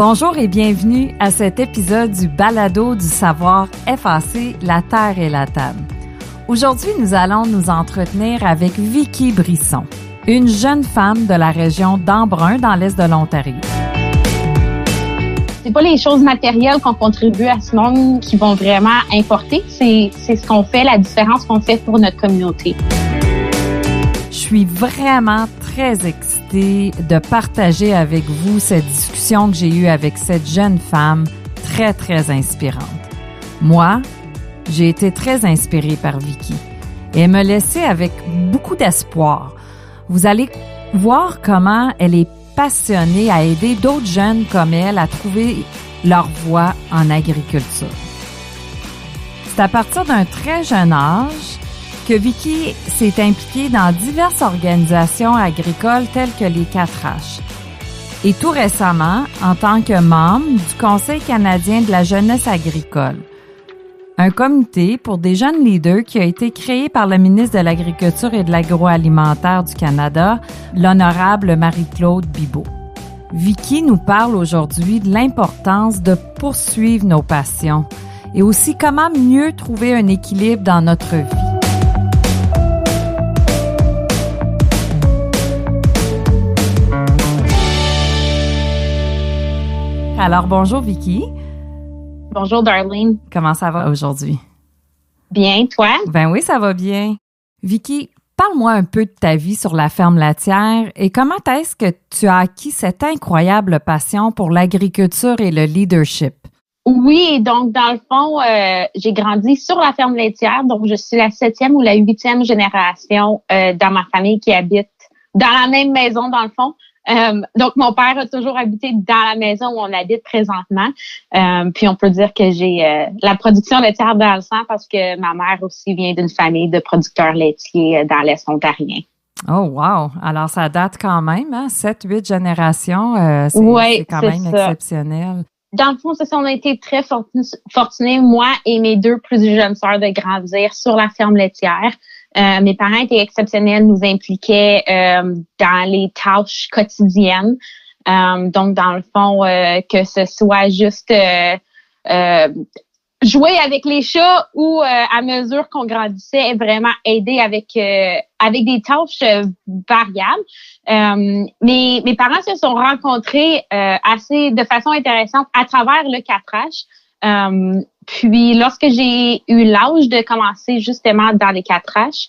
Bonjour et bienvenue à cet épisode du Balado du savoir FAC, la terre et la table. Aujourd'hui, nous allons nous entretenir avec Vicky Brisson, une jeune femme de la région d'Embrun dans l'est de l'Ontario. C'est pas les choses matérielles qu'on contribue à ce monde qui vont vraiment importer, c'est ce qu'on fait, la différence qu'on fait pour notre communauté. Je suis vraiment très excitée de partager avec vous cette discussion que j'ai eue avec cette jeune femme très, très inspirante. Moi, j'ai été très inspirée par Vicky et elle me laissait avec beaucoup d'espoir. Vous allez voir comment elle est passionnée à aider d'autres jeunes comme elle à trouver leur voie en agriculture. C'est à partir d'un très jeune âge que Vicky s'est impliquée dans diverses organisations agricoles telles que les 4H. Et tout récemment, en tant que membre du Conseil canadien de la jeunesse agricole, un comité pour des jeunes leaders qui a été créé par le ministre de l'Agriculture et de l'Agroalimentaire du Canada, l'honorable Marie-Claude Bibeau. Vicky nous parle aujourd'hui de l'importance de poursuivre nos passions et aussi comment mieux trouver un équilibre dans notre vie. Alors, bonjour Vicky. Bonjour Darlene. Comment ça va aujourd'hui? Bien, toi? Ben oui, ça va bien. Vicky, parle-moi un peu de ta vie sur la ferme laitière et comment est-ce que tu as acquis cette incroyable passion pour l'agriculture et le leadership? Oui, donc dans le fond, j'ai grandi sur la ferme laitière, donc je suis la 7e ou la 8e génération dans ma famille qui habite dans la même maison dans le fond. Donc, mon père a toujours habité dans la maison où on habite présentement. Puis, on peut dire que j'ai la production laitière dans le sang parce que ma mère aussi vient d'une famille de producteurs laitiers dans l'Est ontarien. Oh, wow! Alors, ça date quand même, hein? 7-8 générations. C'est quand même exceptionnel. Dans le fond, c'est ça, on a été très fortunés, moi et mes 2 plus jeunes sœurs, de grandir sur la ferme laitière. Mes parents étaient exceptionnels, nous impliquaient dans les tâches quotidiennes. Donc, dans le fond, que ce soit juste jouer avec les chats ou à mesure qu'on grandissait, vraiment aider avec des tâches variables. Mes parents se sont rencontrés de façon intéressante à travers le 4H. Puis, lorsque j'ai eu l'âge de commencer justement dans les 4H,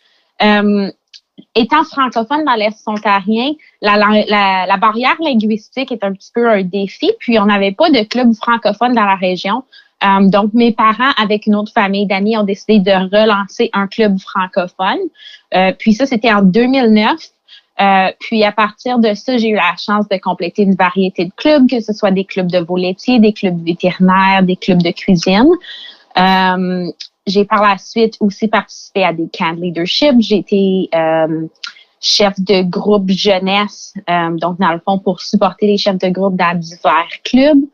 étant francophone dans l'Est ontarien, la barrière linguistique est un petit peu un défi. Puis, on n'avait pas de club francophone dans la région. Donc, mes parents, avec une autre famille d'amis, ont décidé de relancer un club francophone. Puis ça, c'était en 2009. Puis à partir de ça, j'ai eu la chance de compléter une variété de clubs, que ce soit des clubs de veaux laitiers, des clubs vétérinaires, des clubs de cuisine. J'ai par la suite aussi participé à des camps de leadership. J'ai été chef de groupe jeunesse, donc dans le fond pour supporter les chefs de groupe dans divers clubs.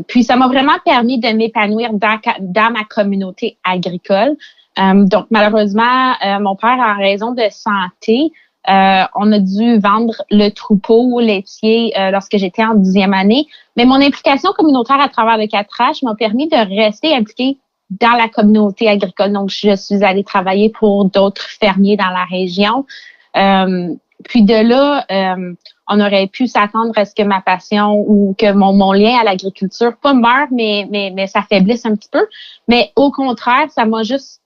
Puis ça m'a vraiment permis de m'épanouir dans ma communauté agricole. Donc malheureusement, mon père, en raison de santé, on a dû vendre le troupeau laitier lorsque j'étais en 10e année. Mais mon implication communautaire à travers le 4H m'a permis de rester impliquée dans la communauté agricole. Donc, je suis allée travailler pour d'autres fermiers dans la région. Puis de là, on aurait pu s'attendre à ce que ma passion ou que mon lien à l'agriculture pas meure, mais s'affaiblisse un petit peu. Mais au contraire, ça m'a juste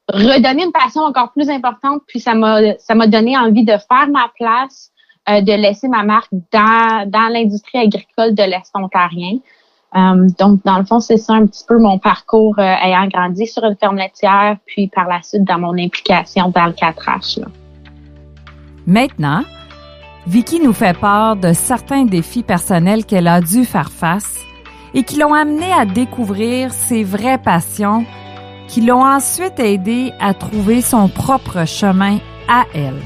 redonné une passion encore plus importante. Puis ça m'a donné envie de faire ma place, de laisser ma marque dans l'industrie agricole de l'Est ontarien. Donc, dans le fond, c'est ça un petit peu mon parcours ayant grandi sur une ferme laitière, puis par la suite dans mon implication dans le 4H. Là. Maintenant, Vicky nous fait part de certains défis personnels qu'elle a dû faire face et qui l'ont amenée à découvrir ses vraies passions, qui l'ont ensuite aidée à trouver son propre chemin à elle.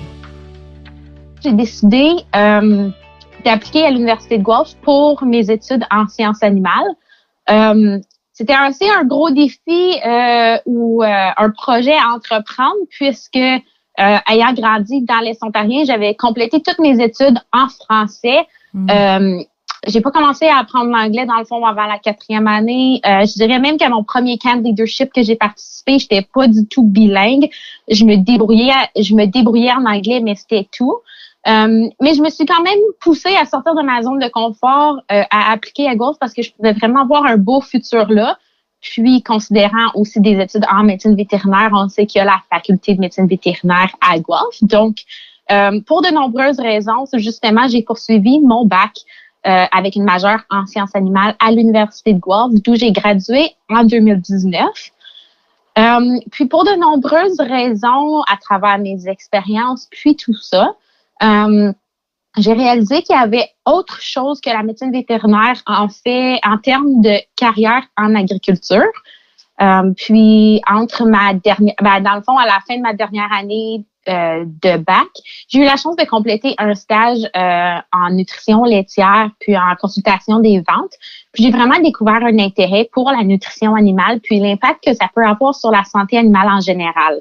J'ai décidé d'appliquer à l'Université de Guelph pour mes études en sciences animales. C'était aussi un gros défi ou un projet à entreprendre puisque ayant grandi dans l'Est ontarien, j'avais complété toutes mes études en français. J'ai pas commencé à apprendre l'anglais dans le fond avant la 4e année. Je dirais même qu'à mon premier camp de leadership que j'ai participé, j'étais pas du tout bilingue. Je me débrouillais en anglais, mais c'était tout. Mais je me suis quand même poussée à sortir de ma zone de confort, à appliquer à Guelph parce que je pouvais vraiment voir un beau futur là. Puis, considérant aussi des études en médecine vétérinaire, on sait qu'il y a la faculté de médecine vétérinaire à Guelph. Donc, pour de nombreuses raisons, justement, j'ai poursuivi mon bac avec une majeure en sciences animales à l'Université de Guelph, d'où j'ai gradué en 2019. Puis, pour de nombreuses raisons, à travers mes expériences, puis tout ça, j'ai réalisé qu'il y avait autre chose que la médecine vétérinaire en fait en termes de carrière en agriculture. Puis entre dans le fond, à la fin de ma dernière année de bac, j'ai eu la chance de compléter un stage en nutrition laitière puis en consultation des ventes. Puis j'ai vraiment découvert un intérêt pour la nutrition animale puis l'impact que ça peut avoir sur la santé animale en général.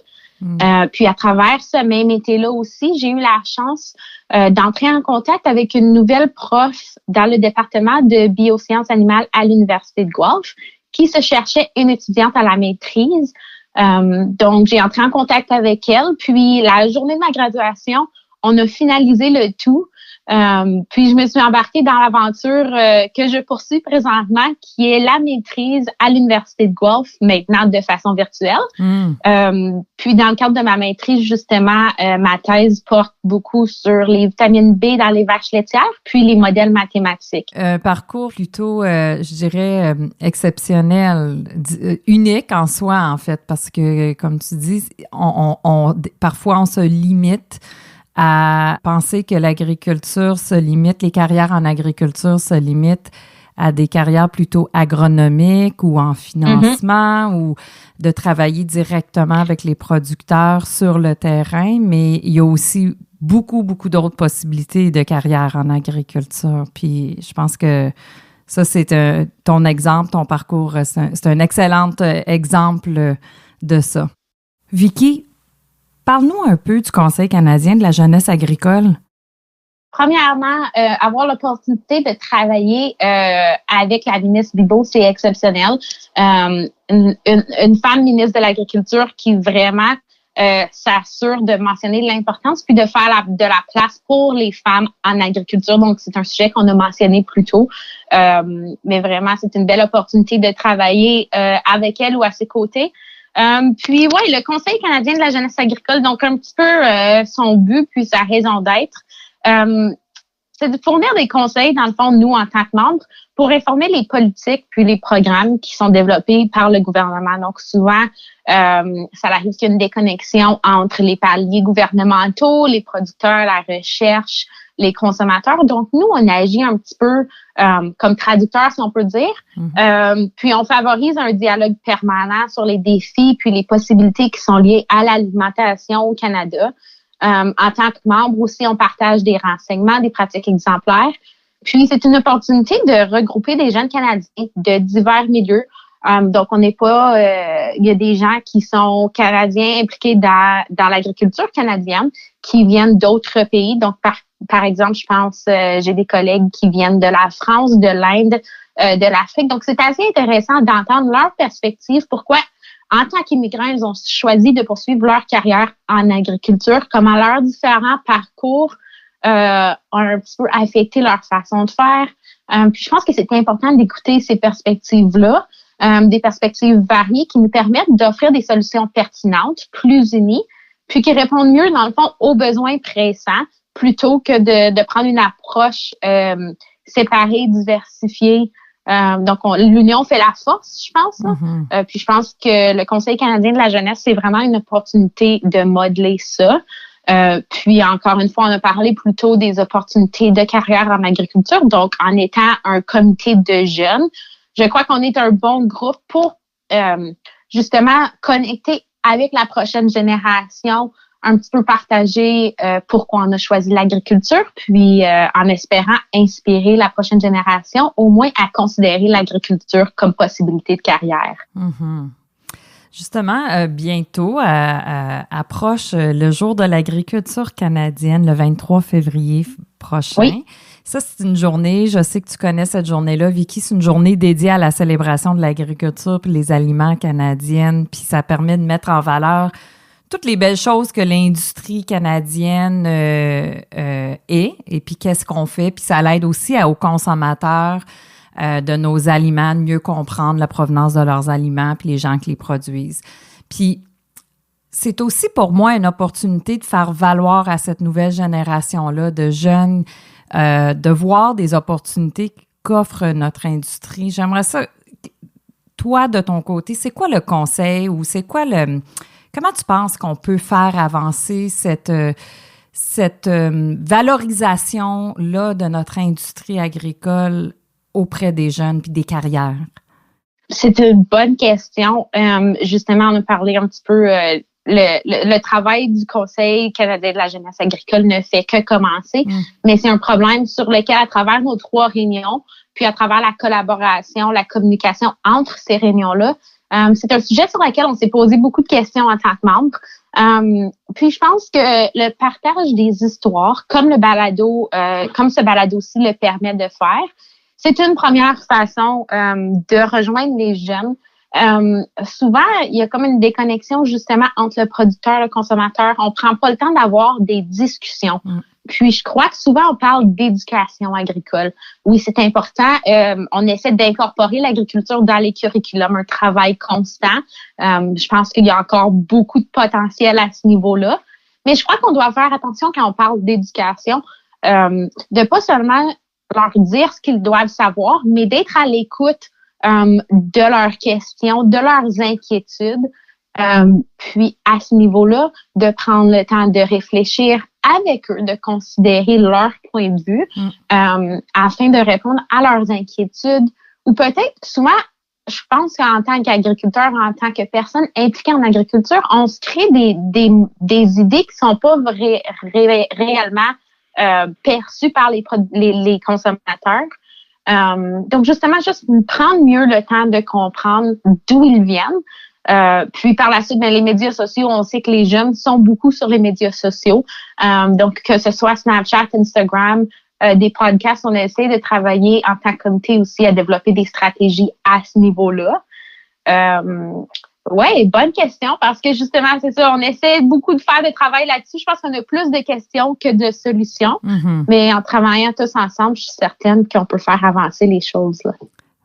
Puis à travers ce même été-là aussi, j'ai eu la chance d'entrer en contact avec une nouvelle prof dans le département de biosciences animales à l'Université de Guelph qui se cherchait une étudiante à la maîtrise. Donc, j'ai entré en contact avec elle. Puis la journée de ma graduation, on a finalisé le tout. Puis je me suis embarquée dans l'aventure que je poursuis présentement, qui est la maîtrise à l'Université de Guelph, maintenant de façon virtuelle. Puis dans le cadre de ma maîtrise, justement, ma thèse porte beaucoup sur les vitamines B dans les vaches laitières, puis les modèles mathématiques. Parcours plutôt, je dirais, exceptionnel, unique en soi, en fait, parce que, comme tu dis, parfois on se limite à penser que l'agriculture se limite, les carrières en agriculture se limitent à des carrières plutôt agronomiques ou en financement ou de travailler directement avec les producteurs sur le terrain, mais il y a aussi beaucoup d'autres possibilités de carrière en agriculture. Puis je pense que ça, c'est ton exemple, ton parcours, c'est un excellent exemple de ça. Vicky, parle-nous un peu du Conseil canadien de la jeunesse agricole. Premièrement, avoir l'opportunité de travailler avec la ministre Bibeau, c'est exceptionnel. Une femme ministre de l'Agriculture qui vraiment s'assure de mentionner l'importance puis de faire de la place pour les femmes en agriculture. Donc, c'est un sujet qu'on a mentionné plus tôt. Mais vraiment, c'est une belle opportunité de travailler avec elle ou à ses côtés. Puis, ouais, le Conseil canadien de la jeunesse agricole, donc un petit peu son but puis sa raison d'être, c'est de fournir des conseils, dans le fond, nous, en tant que membres, pour réformer les politiques puis les programmes qui sont développés par le gouvernement. Donc, souvent, ça arrive qu'il y a une déconnexion entre les paliers gouvernementaux, les producteurs, la recherche, les consommateurs. Donc, nous, on agit un petit peu comme traducteurs, si on peut dire. Puis, on favorise un dialogue permanent sur les défis puis les possibilités qui sont liées à l'alimentation au Canada. En tant que membre aussi, on partage des renseignements, des pratiques exemplaires. Puis, c'est une opportunité de regrouper des jeunes Canadiens de divers milieux. Donc, on n'est pas... il y a des gens qui sont Canadiens impliqués dans l'agriculture canadienne qui viennent d'autres pays. Donc, par exemple, je pense, j'ai des collègues qui viennent de la France, de l'Inde, de l'Afrique. Donc, c'est assez intéressant d'entendre leur perspective. Pourquoi, en tant qu'immigrants, ils ont choisi de poursuivre leur carrière en agriculture, comment leurs différents parcours ont un petit peu affecté leur façon de faire. Puis je pense que c'est important d'écouter ces perspectives-là, des perspectives variées qui nous permettent d'offrir des solutions pertinentes, plus unies, puis qui répondent mieux, dans le fond, aux besoins pressants, plutôt que de prendre une approche séparée, diversifiée. Donc, l'union fait la force, je pense. Puis je pense que le Conseil canadien de la jeunesse, c'est vraiment une opportunité de modeler ça. Puis encore une fois, on a parlé plutôt des opportunités de carrière en agriculture. Donc, en étant un comité de jeunes, je crois qu'on est un bon groupe pour justement connecter avec la prochaine génération, un petit peu partager pourquoi on a choisi l'agriculture, puis en espérant inspirer la prochaine génération, au moins à considérer l'agriculture comme possibilité de carrière. Justement, bientôt approche le jour de l'agriculture canadienne, le 23 février prochain. Oui. Ça, c'est une journée, je sais que tu connais cette journée-là, Vicky, c'est une journée dédiée à la célébration de l'agriculture puis les aliments canadiennes, puis ça permet de mettre en valeur toutes les belles choses que l'industrie canadienne est, et puis qu'est-ce qu'on fait, puis ça l'aide aussi aux consommateurs de nos aliments, de mieux comprendre la provenance de leurs aliments puis les gens qui les produisent. Puis, c'est aussi pour moi une opportunité de faire valoir à cette nouvelle génération-là de jeunes, de voir des opportunités qu'offre notre industrie. J'aimerais ça, toi, de ton côté, c'est quoi le conseil ou c'est quoi comment tu penses qu'on peut faire avancer cette valorisation-là de notre industrie agricole auprès des jeunes puis des carrières? C'est une bonne question. Justement, on a parlé un petit peu, le travail du Conseil canadien de la jeunesse agricole ne fait que commencer, mais c'est un problème sur lequel, à travers nos 3 réunions, puis à travers la collaboration, la communication entre ces réunions-là, c'est un sujet sur lequel on s'est posé beaucoup de questions en tant que membre. Puis je pense que le partage des histoires, comme le balado, comme ce balado-ci le permet de faire, c'est une première façon de rejoindre les jeunes. Souvent, il y a comme une déconnexion justement entre le producteur et le consommateur. On prend pas le temps d'avoir des discussions. Puis, je crois que souvent, on parle d'éducation agricole. Oui, c'est important. On essaie d'incorporer l'agriculture dans les curriculums, un travail constant. Je pense qu'il y a encore beaucoup de potentiel à ce niveau-là. Mais je crois qu'on doit faire attention quand on parle d'éducation, de pas seulement leur dire ce qu'ils doivent savoir, mais d'être à l'écoute de leurs questions, de leurs inquiétudes, puis à ce niveau-là, de prendre le temps de réfléchir avec eux, de considérer leur point de vue afin de répondre à leurs inquiétudes. Ou peut-être, souvent, je pense qu'en tant qu'agriculteur, en tant que personne impliquée en agriculture, on se crée des idées qui sont pas réellement perçues par les consommateurs. Donc, justement, juste prendre mieux le temps de comprendre d'où ils viennent. Puis, par la suite, les médias sociaux, on sait que les jeunes sont beaucoup sur les médias sociaux. Donc, que ce soit Snapchat, Instagram, des podcasts, on essaie de travailler en tant que comité aussi à développer des stratégies à ce niveau-là. Ouais, bonne question, parce que justement, c'est ça, on essaie beaucoup de faire de travail là-dessus. Je pense qu'on a plus de questions que de solutions, mais en travaillant tous ensemble, je suis certaine qu'on peut faire avancer les choses, là.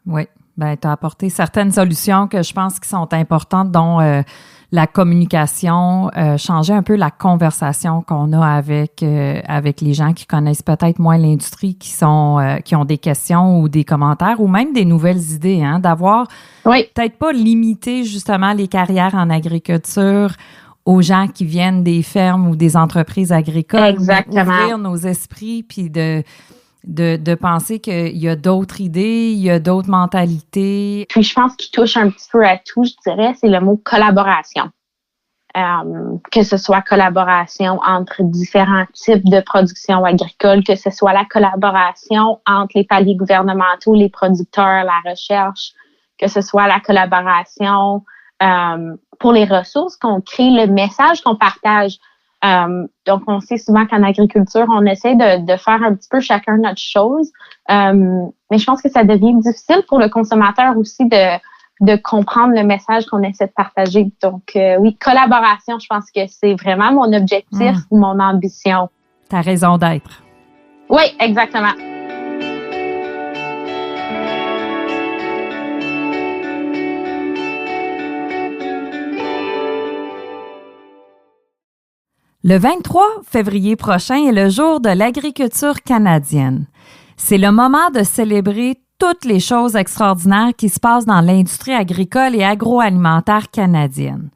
Oui, bien, tu as apporté certaines solutions que je pense qui sont importantes, dont la communication, changer un peu la conversation qu'on a avec les gens qui connaissent peut-être moins l'industrie, qui ont des questions ou des commentaires ou même des nouvelles idées, hein, d'avoir peut-être pas limité justement les carrières en agriculture aux gens qui viennent des fermes ou des entreprises agricoles. Exactement. Ouvrir nos esprits puis de penser qu'il y a d'autres idées, il y a d'autres mentalités. Puis je pense qu'il touche un petit peu à tout, je dirais, c'est le mot collaboration. Que ce soit collaboration entre différents types de production agricole, que ce soit la collaboration entre les paliers gouvernementaux, les producteurs, la recherche, que ce soit la collaboration pour les ressources qu'on crée, le message qu'on partage. Donc, on sait souvent qu'en agriculture, on essaie de faire un petit peu chacun notre chose. Mais je pense que ça devient difficile pour le consommateur aussi de comprendre le message qu'on essaie de partager. Donc, oui, collaboration, je pense que c'est vraiment mon objectif, mon ambition. Ta raison d'être. Oui, exactement. Le 23 février prochain est le jour de l'agriculture canadienne. C'est le moment de célébrer toutes les choses extraordinaires qui se passent dans l'industrie agricole et agroalimentaire canadienne.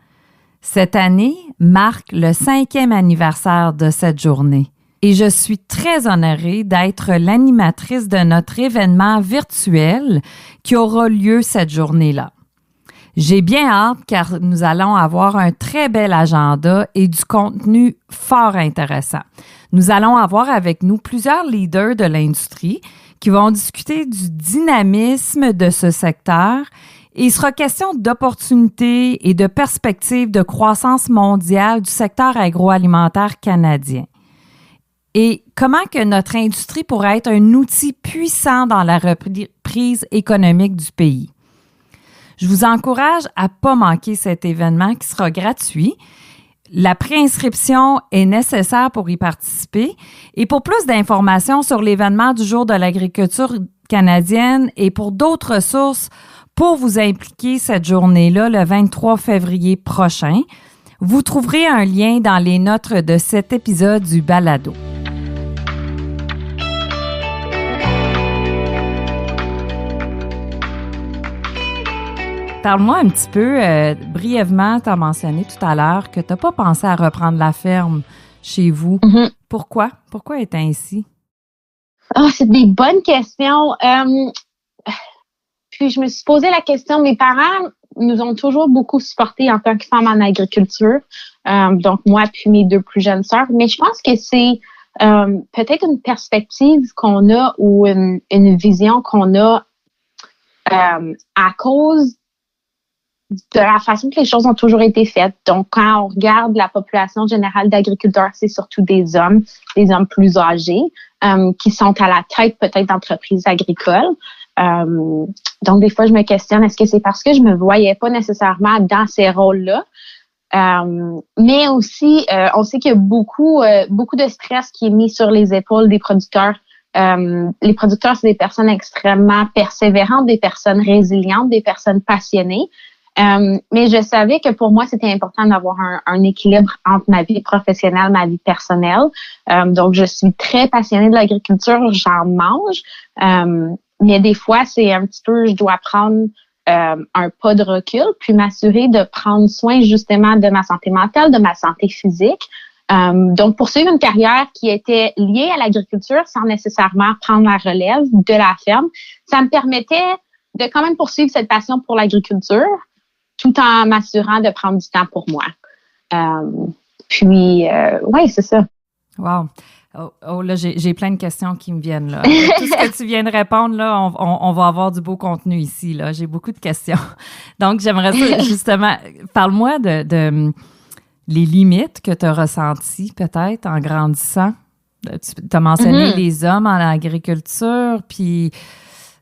Cette année marque le 5e anniversaire de cette journée et je suis très honorée d'être l'animatrice de notre événement virtuel qui aura lieu cette journée-là. J'ai bien hâte car nous allons avoir un très bel agenda et du contenu fort intéressant. Nous allons avoir avec nous plusieurs leaders de l'industrie qui vont discuter du dynamisme de ce secteur Et il sera question d'opportunités et de perspectives de croissance mondiale du secteur agroalimentaire canadien. Et comment que notre industrie pourrait être un outil puissant dans la reprise économique du pays. Je vous encourage à ne pas manquer cet événement qui sera gratuit. La préinscription est nécessaire pour y participer. Et pour plus d'informations sur l'événement du Jour de l'agriculture canadienne et pour d'autres ressources pour vous impliquer cette journée-là, le 23 février prochain, vous trouverez un lien dans les notes de cet épisode du balado. Parle-moi un petit peu, brièvement, tu as mentionné tout à l'heure que tu n'as pas pensé à reprendre la ferme chez vous. Mm-hmm. Pourquoi? Pourquoi est-ce ainsi? Oh, c'est des bonnes questions. Puis je me suis posé la question, mes parents nous ont toujours beaucoup supportés en tant que femmes en agriculture, donc moi puis mes 2 plus jeunes sœurs, mais je pense que c'est peut-être une perspective qu'on a ou une vision qu'on a à cause de la façon que les choses ont toujours été faites. Donc, quand on regarde la population générale d'agriculteurs, c'est surtout des hommes plus âgés, qui sont à la tête peut-être d'entreprises agricoles. Donc, des fois, je me questionne, est-ce que c'est parce que je me voyais pas nécessairement dans ces rôles-là? Mais aussi, on sait qu'il y a beaucoup de stress qui est mis sur les épaules des producteurs. Les producteurs, c'est des personnes extrêmement persévérantes, des personnes résilientes, des personnes passionnées. Mais je savais que pour moi, c'était important d'avoir un équilibre entre ma vie professionnelle, ma vie personnelle. Donc, je suis très passionnée de l'agriculture, j'en mange. Mais des fois, c'est un petit peu, je dois prendre un pas de recul, puis m'assurer de prendre soin justement de ma santé mentale, de ma santé physique. Donc, poursuivre une carrière qui était liée à l'agriculture sans nécessairement prendre la relève de la ferme, ça me permettait de quand même poursuivre cette passion pour l'agriculture, tout en m'assurant de prendre du temps pour moi. Oui, c'est ça. Wow. Oh, là, j'ai plein de questions qui me viennent, là. Tout ce que tu viens de répondre, là, on va avoir du beau contenu ici, là. J'ai beaucoup de questions. Donc, j'aimerais ça, justement, parle-moi de les limites que tu as ressenties, peut-être, en grandissant. Tu as mentionné les hommes en agriculture, puis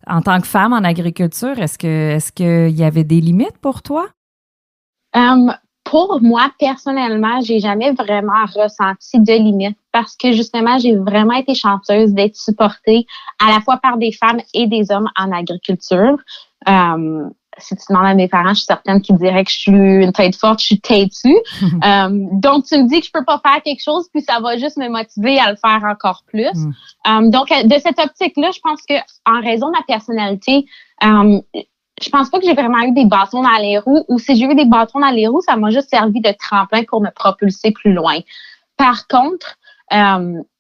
en tant que femme en agriculture, est-ce qu'il y avait des limites pour toi? Pour moi, personnellement, j'ai jamais vraiment ressenti de limites parce que justement, j'ai vraiment été chanceuse d'être supportée à la fois par des femmes et des hommes en agriculture. Si tu demandes à mes parents, je suis certaine qu'ils diraient que je suis une tête forte, je suis têtue. Donc, tu me dis que je peux pas faire quelque chose, puis ça va juste me motiver à le faire encore plus. Donc, de cette optique-là, je pense que en raison de ma personnalité, je pense pas que j'ai vraiment eu des bâtons dans les roues, ou si j'ai eu des bâtons dans les roues, ça m'a juste servi de tremplin pour me propulser plus loin. Par contre,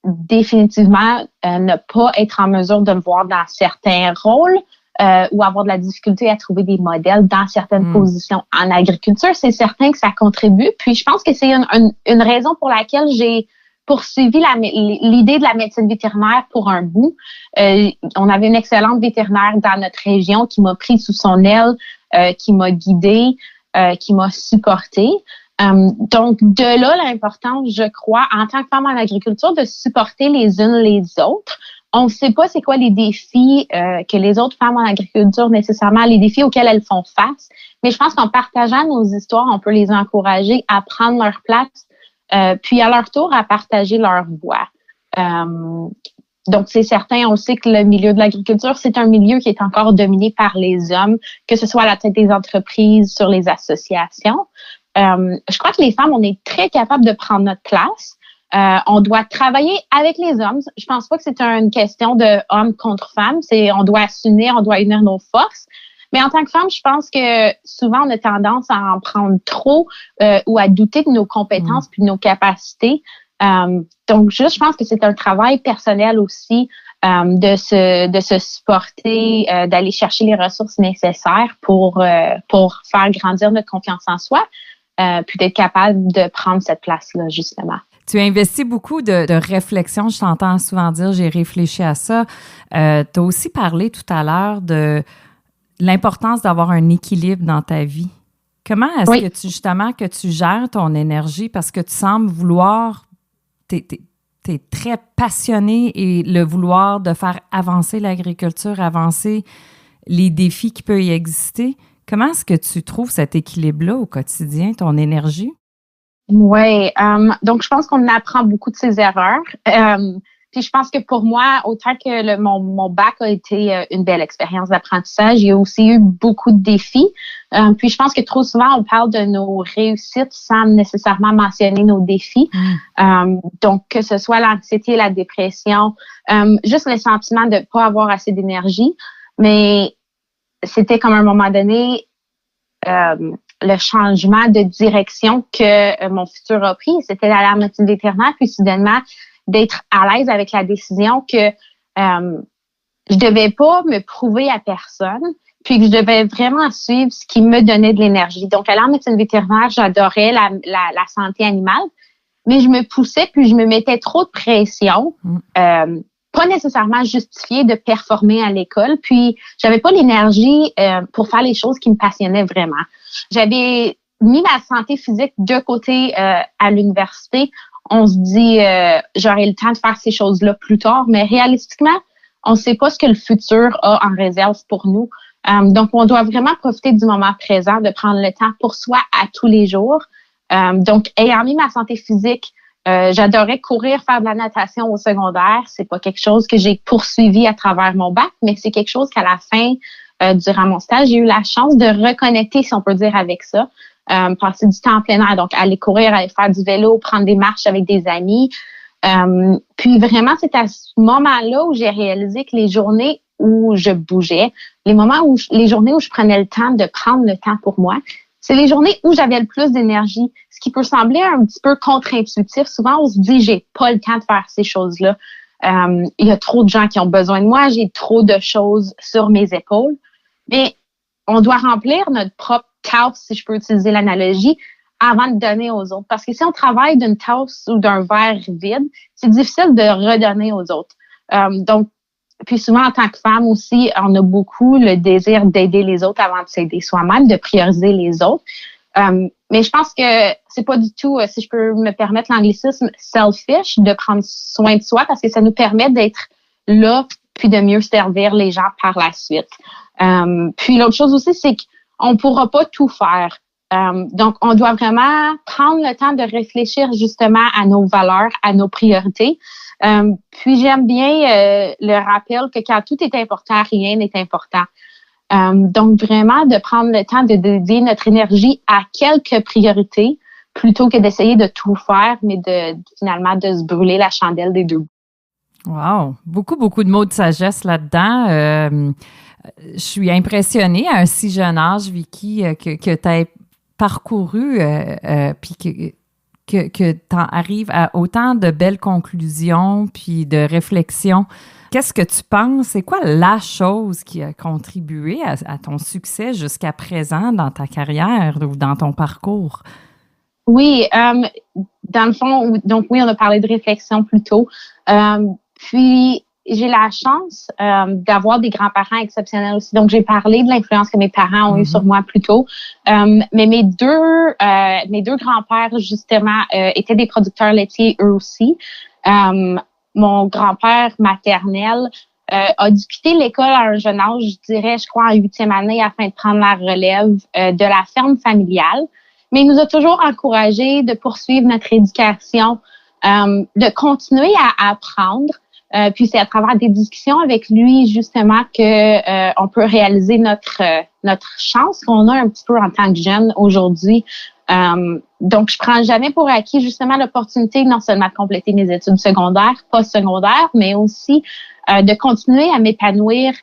définitivement, ne pas être en mesure de me voir dans certains rôles, ou avoir de la difficulté à trouver des modèles dans certaines positions en agriculture, c'est certain que ça contribue. Puis je pense que c'est une raison pour laquelle j'ai poursuivi l'idée de la médecine vétérinaire pour un bout. On avait une excellente vétérinaire dans notre région qui m'a pris sous son aile, qui m'a guidée, qui m'a supportée. Donc, de là, l'importance, je crois, en tant que femme en agriculture, de supporter les unes les autres. On ne sait pas c'est quoi les défis que les autres femmes en agriculture, nécessairement, les défis auxquels elles font face. Mais je pense qu'en partageant nos histoires, on peut les encourager à prendre leur place, puis à leur tour, à partager leur voix. Donc, c'est certain, on sait que le milieu de l'agriculture, c'est un milieu qui est encore dominé par les hommes, que ce soit à la tête des entreprises, sur les associations. Je crois que les femmes, on est très capables de prendre notre place. On doit travailler avec les hommes. Je pense pas que c'est une question de hommes contre femmes. On doit s'unir, on doit unir nos forces. Mais en tant que femme, je pense que souvent, on a tendance à en prendre trop ou à douter de nos compétences puis de nos capacités. Donc, je pense que c'est un travail personnel aussi de se supporter, d'aller chercher les ressources nécessaires pour faire grandir notre confiance en soi, puis d'être capable de prendre cette place-là, justement. Tu as investi beaucoup de réflexion. Je t'entends souvent dire « j'ai réfléchi à ça ». Tu as aussi parlé tout à l'heure de l'importance d'avoir un équilibre dans ta vie. Comment est-ce Oui. que tu gères ton énergie parce que tu sembles vouloir, t'es très passionné et le vouloir de faire avancer l'agriculture, avancer les défis qui peuvent y exister. Comment est-ce que tu trouves cet équilibre-là au quotidien, ton énergie? Oui, donc je pense qu'on apprend beaucoup de ses erreurs. Puis je pense que pour moi, autant que mon bac a été une belle expérience d'apprentissage, il y a aussi eu beaucoup de défis. Puis je pense que trop souvent, on parle de nos réussites sans nécessairement mentionner nos défis. Donc, que ce soit l'anxiété, la dépression, juste le sentiment de ne pas avoir assez d'énergie. Mais c'était comme à un moment donné... le changement de direction que mon futur a pris. C'était d'aller en médecine vétérinaire, puis soudainement, d'être à l'aise avec la décision que je devais pas me prouver à personne, puis que je devais vraiment suivre ce qui me donnait de l'énergie. Donc, aller en médecine vétérinaire, j'adorais la santé animale, mais je me poussais, puis je me mettais trop de pression. Pas nécessairement justifiée de performer à l'école. Puis, j'avais pas l'énergie pour faire les choses qui me passionnaient vraiment. J'avais mis la santé physique de côté à l'université. On se dit, j'aurai le temps de faire ces choses-là plus tard, mais réalistiquement, on ne sait pas ce que le futur a en réserve pour nous. Donc, on doit vraiment profiter du moment présent, de prendre le temps pour soi à tous les jours. Donc, ayant mis ma santé physique, j'adorais courir, faire de la natation au secondaire. C'est pas quelque chose que j'ai poursuivi à travers mon bac, mais c'est quelque chose qu'à la fin, durant mon stage, j'ai eu la chance de reconnecter, si on peut dire, avec ça. Passer du temps en plein air, donc aller courir, aller faire du vélo, prendre des marches avec des amis. Puis vraiment, c'est à ce moment-là où j'ai réalisé que les journées où je bougeais, les journées où je prenais le temps de prendre le temps pour moi, c'est les journées où j'avais le plus d'énergie, ce qui peut sembler un petit peu contre-intuitif. Souvent, on se dit, j'ai pas le temps de faire ces choses-là. Il y a trop de gens qui ont besoin de moi, j'ai trop de choses sur mes épaules. Mais on doit remplir notre propre tasse, si je peux utiliser l'analogie, avant de donner aux autres. Parce que si on travaille d'une tasse ou d'un verre vide, c'est difficile de redonner aux autres. Donc, puis souvent, en tant que femme aussi, on a beaucoup le désir d'aider les autres avant de s'aider soi-même, de prioriser les autres. Mais je pense que c'est pas du tout, si je peux me permettre l'anglicisme, selfish, de prendre soin de soi parce que ça nous permet d'être là puis de mieux servir les gens par la suite. Puis l'autre chose aussi, c'est qu'on pourra pas tout faire. Donc, on doit vraiment prendre le temps de réfléchir justement à nos valeurs, à nos priorités. Puis j'aime bien le rappel que quand tout est important, rien n'est important. Donc vraiment de prendre le temps de dédier notre énergie à quelques priorités plutôt que d'essayer de tout faire, mais finalement de se brûler la chandelle des deux bouts. Wow! Beaucoup de mots de sagesse là-dedans. Je suis impressionnée à un si jeune âge, Vicky, que tu as parcouru puis que tu arrives à autant de belles conclusions puis de réflexions. Qu'est-ce que tu penses? C'est quoi la chose qui a contribué à ton succès jusqu'à présent dans ta carrière ou dans ton parcours? Oui, dans le fond, donc oui, on a parlé de réflexion plus tôt. Puis, j'ai la chance d'avoir des grands-parents exceptionnels aussi. Donc, j'ai parlé de l'influence que mes parents ont eue sur moi plus tôt. Mais mes deux grands-pères, justement, étaient des producteurs laitiers eux aussi. Mon grand-père maternel a dû quitter l'école à un jeune âge, je dirais, je crois, en 8e année, afin de prendre la relève de la ferme familiale. Mais il nous a toujours encouragés de poursuivre notre éducation, de continuer à apprendre. Puis c'est à travers des discussions avec lui justement que on peut réaliser notre chance qu'on a un petit peu en tant que jeune aujourd'hui. Donc je prends jamais pour acquis justement l'opportunité non seulement de compléter mes études secondaires, postsecondaires, mais aussi de continuer à m'épanouir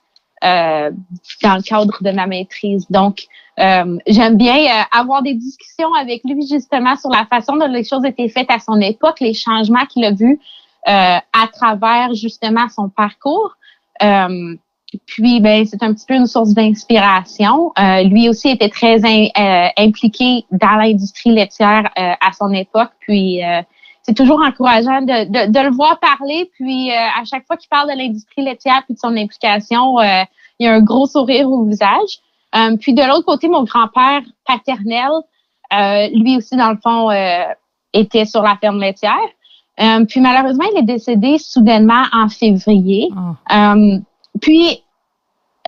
dans le cadre de ma maîtrise. Donc j'aime bien avoir des discussions avec lui justement sur la façon dont les choses étaient faites à son époque, les changements qu'il a vus à travers justement son parcours. Puis ben c'est un petit peu une source d'inspiration. Lui aussi était très impliqué dans l'industrie laitière à son époque. Puis c'est toujours encourageant de le voir parler. Puis à chaque fois qu'il parle de l'industrie laitière puis de son implication, il y a un gros sourire au visage. Puis de l'autre côté, mon grand-père paternel, lui aussi, dans le fond, était sur la ferme laitière. Puis malheureusement, il est décédé soudainement en février. Puis,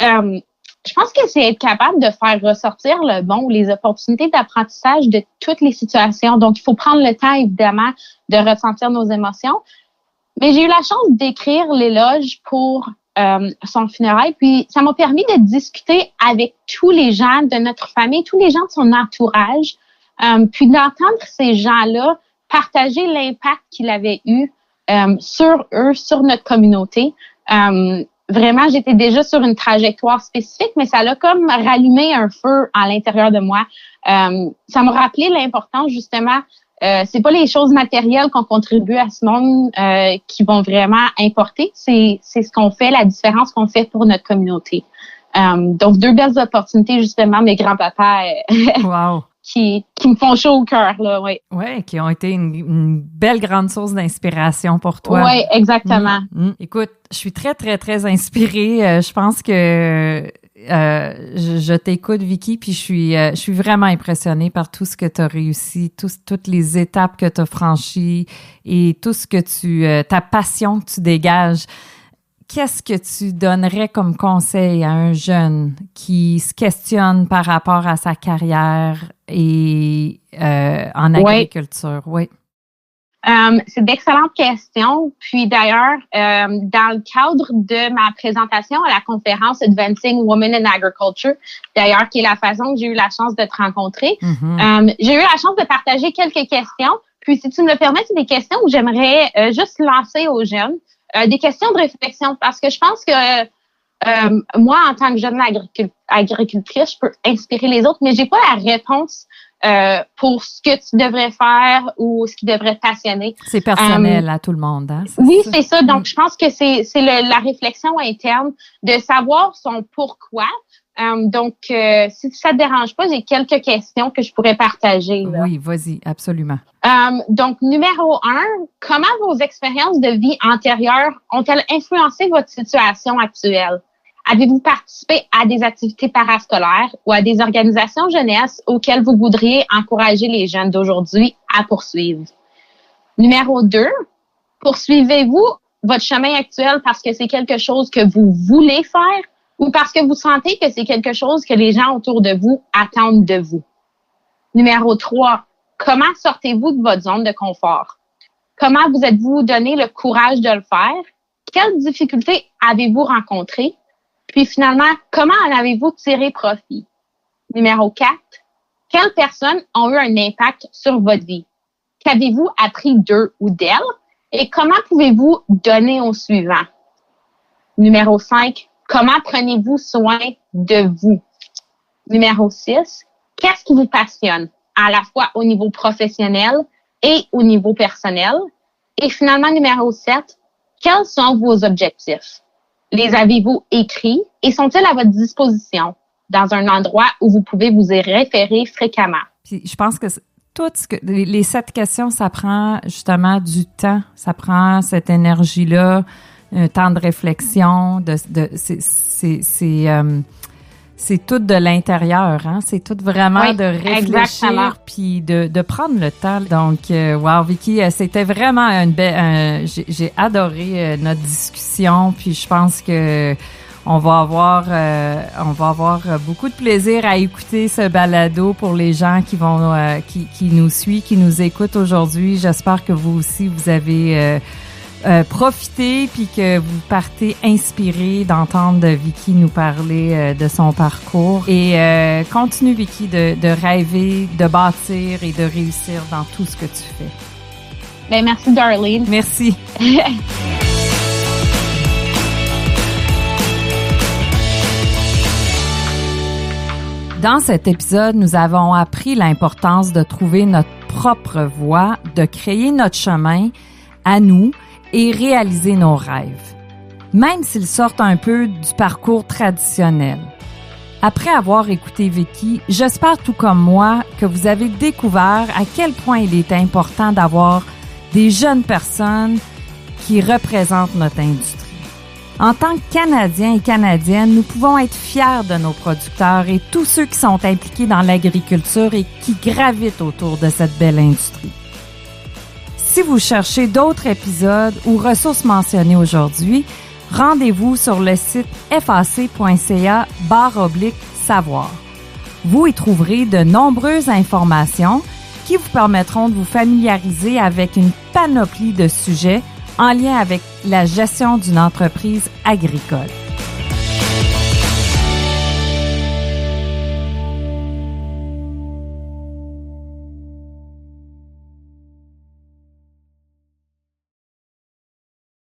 je pense que c'est être capable de faire ressortir le bon ou les opportunités d'apprentissage de toutes les situations. Donc, il faut prendre le temps, évidemment, de ressentir nos émotions. Mais j'ai eu la chance d'écrire l'éloge pour son funérail. Puis, ça m'a permis de discuter avec tous les gens de notre famille, tous les gens de son entourage, puis d'entendre ces gens-là partager l'impact qu'il avait eu sur eux, sur notre communauté. Vraiment, j'étais déjà sur une trajectoire spécifique, mais ça l'a comme rallumé un feu à l'intérieur de moi. Ça m'a rappelé l'importance, justement, c'est pas les choses matérielles qu'on contribue à ce monde qui vont vraiment importer, c'est ce qu'on fait, la différence qu'on fait pour notre communauté. Donc, 2 belles opportunités, justement, mes grands-papas wow. qui me font chaud au cœur, là, oui. Oui, qui ont été une belle grande source d'inspiration pour toi. Oui, exactement. Écoute, je suis très, très, très inspirée. Je pense que je t'écoute, Vicky, puis je suis vraiment impressionnée par tout ce que tu as réussi, toutes les étapes que tu as franchies et tout ce que ta passion que tu dégages. Qu'est-ce que tu donnerais comme conseil à un jeune qui se questionne par rapport à sa carrière et en agriculture? Oui. C'est d'excellentes questions. Puis d'ailleurs, dans le cadre de ma présentation à la conférence Advancing Women in Agriculture, d'ailleurs, qui est la façon que j'ai eu la chance de te rencontrer, j'ai eu la chance de partager quelques questions. Puis si tu me le permets, c'est des questions que j'aimerais juste lancer aux jeunes. Des questions de réflexion, parce que je pense que moi, en tant que jeune agricultrice, je peux inspirer les autres, mais j'ai pas la réponse pour ce que tu devrais faire ou ce qui devrait te passionner. C'est personnel à tout le monde, hein? Oui, c'est ça. Donc, je pense que c'est la réflexion interne de savoir son pourquoi. Donc, si ça te dérange pas, j'ai quelques questions que je pourrais partager. Là. Oui, vas-y, absolument. Donc, numéro 1, comment vos expériences de vie antérieures ont-elles influencé votre situation actuelle? Avez-vous participé à des activités parascolaires ou à des organisations jeunesse auxquelles vous voudriez encourager les jeunes d'aujourd'hui à poursuivre? Numéro 2, poursuivez-vous votre chemin actuel parce que c'est quelque chose que vous voulez faire ou parce que vous sentez que c'est quelque chose que les gens autour de vous attendent de vous? Numéro 3, comment sortez-vous de votre zone de confort? Comment vous êtes-vous donné le courage de le faire? Quelles difficultés avez-vous rencontrées? Puis finalement, comment en avez-vous tiré profit? Numéro 4, quelles personnes ont eu un impact sur votre vie? Qu'avez-vous appris d'eux ou d'elles? Et comment pouvez-vous donner au suivant? Numéro 5, comment prenez-vous soin de vous? Numéro 6, qu'est-ce qui vous passionne, à la fois au niveau professionnel et au niveau personnel? Et finalement, numéro 7, quels sont vos objectifs? Les avez-vous écrits et sont-ils à votre disposition dans un endroit où vous pouvez vous y référer fréquemment? Puis je pense que les 7 questions, ça prend justement du temps, ça prend cette énergie-là, un temps de réflexion, c'est tout de l'intérieur, hein? C'est tout vraiment de réfléchir puis de prendre le temps. Donc, wow, Vicky, c'était vraiment j'ai adoré notre discussion. Puis je pense que on va avoir beaucoup de plaisir à écouter ce balado pour les gens qui vont qui nous suivent, qui nous écoutent aujourd'hui. J'espère que vous aussi vous avez profitez puis que vous partez inspirés d'entendre Vicky nous parler de son parcours et continue Vicky de rêver, de bâtir et de réussir dans tout ce que tu fais. Ben merci Darlene. Merci. Dans cet épisode, nous avons appris l'importance de trouver notre propre voie, de créer notre chemin à nous et réaliser nos rêves, même s'ils sortent un peu du parcours traditionnel. Après avoir écouté Vicky, j'espère tout comme moi que vous avez découvert à quel point il est important d'avoir des jeunes personnes qui représentent notre industrie. En tant que Canadiens et Canadiennes, nous pouvons être fiers de nos producteurs et tous ceux qui sont impliqués dans l'agriculture et qui gravitent autour de cette belle industrie. Si vous cherchez d'autres épisodes ou ressources mentionnées aujourd'hui, rendez-vous sur le site fac.ca/savoir. Vous y trouverez de nombreuses informations qui vous permettront de vous familiariser avec une panoplie de sujets en lien avec la gestion d'une entreprise agricole.